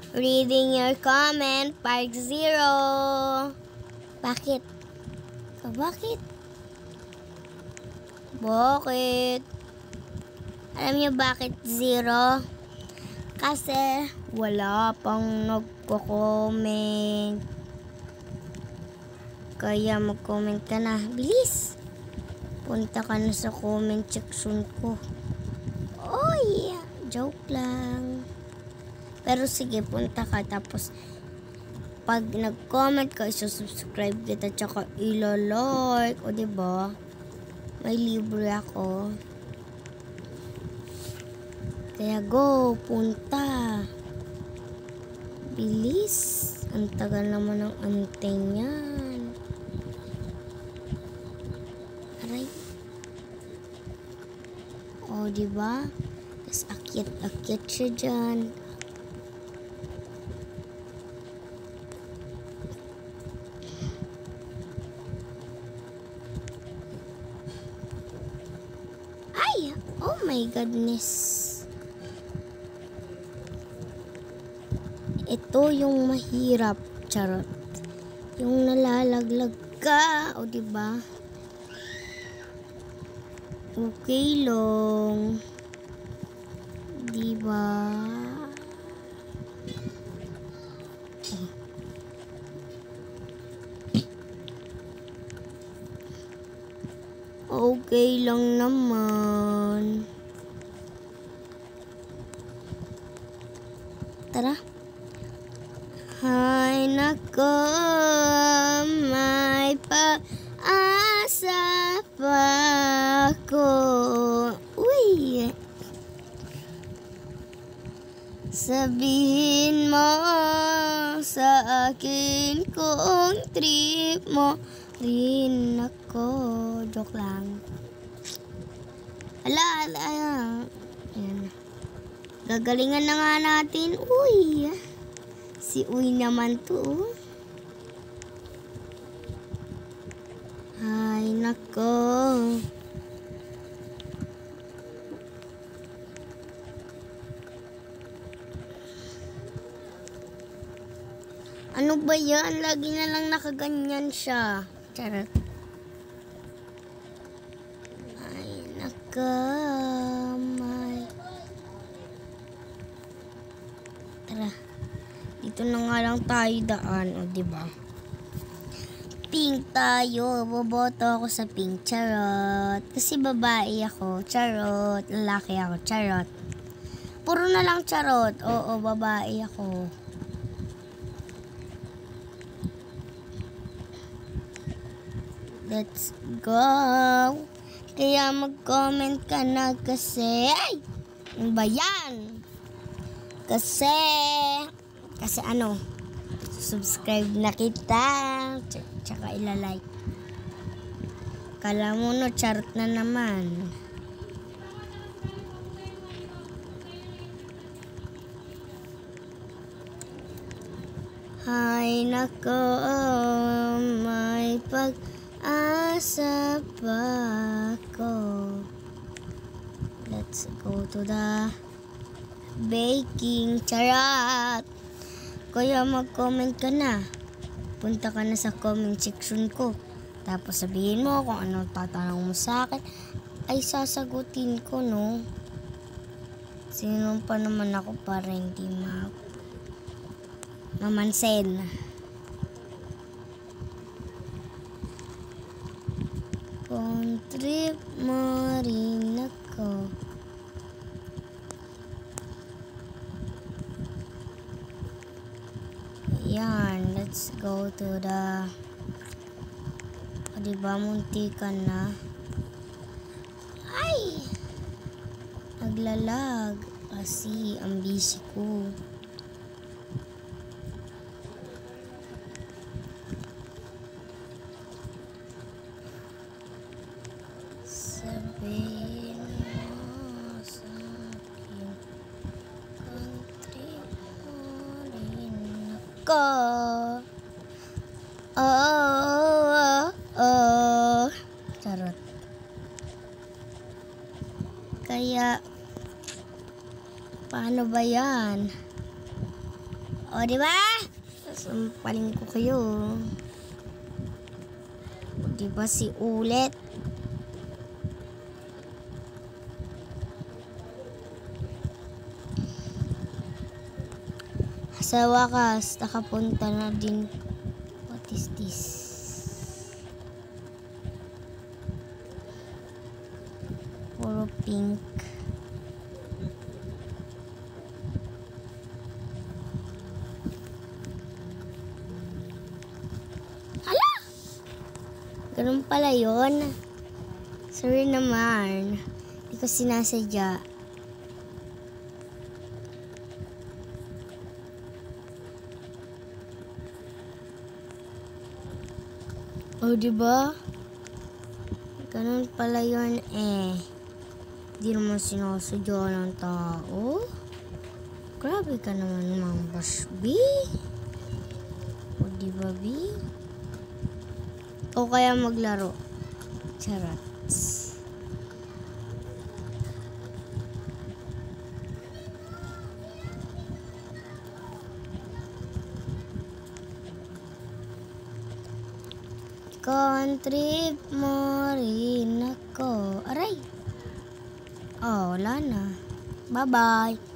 Reading your comment, Park Zero. Bakit? Bakit? Bakit? Alam niyo bakit zero? Kasi wala pang nagko-comment. Kaya mag-comment ka na. Bilis! Punta ka na sa comment section ko. Oy! Joke lang. Pero sige, punta ka. Tapos, pag nag-comment ka, isusubscribe kita. Tsaka ilo-like. O diba? May libre ako. Kaya go, punta. Bilis. Ang tagal naman ng antay niyan. Aray. O, diba? Tapos akyat-akyat siya dyan. Ay! Oh my goodness. Ito yung mahirap, charot. Yung nalalaglag ka, o diba? Okay lang. Diba? Okay lang naman. Tara. Hay nako, may pag-asa pa ako. Uy! Sabihin mo sa akin kung trip mo rin ako. Joke lang. Ala. Ayan. Gagalingan na nga natin. Uy! Si Uy naman to. Ay, nako. Ano ba yan? Lagi na lang nakaganyan siya. Charot. Ay, nako. Tara. Dito na nga lang tayo daan, o diba? Pink tayo. Boboto ako sa pink. Charot. Kasi babae ako. Charot. Lalaki ako. Charot. Puro na lang charot. Oo, babae ako. Let's go. Kaya mag-comment ka na kasi. Ay! Ano ba yan? Kasi ano, subscribe na kita. Tsaka ilalike. Kala mo no, charot na naman. Hay nako, may pag-asa pa ako. Let's go to the baking. Charot. Kaya mag-comment ka na. Punta ka na sa comment section ko. Tapos sabihin mo kung ano tatanong mo sa akin. Ay sasagutin ko, no? Sino pa naman ako para hindi mamansin. Kung trip mo rin ako. Yan, let's go to the... O diba, munti ka na. Ay! Naglalag kasi ang busy ko. Sabihin mo sa akin kung trip mo rin ako. Charot. Kaya, paano ba yan? O, di ba? Sampaling ko kayo. O, di ba si ulit? Sa wakas, nakapunta na din. What is this? Puro pink. Hala! Ganun pala yun. Sorry naman. Hindi ko sinasadya. Oh, diba? Ganun pala yun eh. Di naman sinasadya ng tao. Grabe ka naman, Mang Bashbi. O, diba, B? O kaya maglaro. Charats. Contrib mo rin ako. Aray! Oh, wala na. Bye-bye.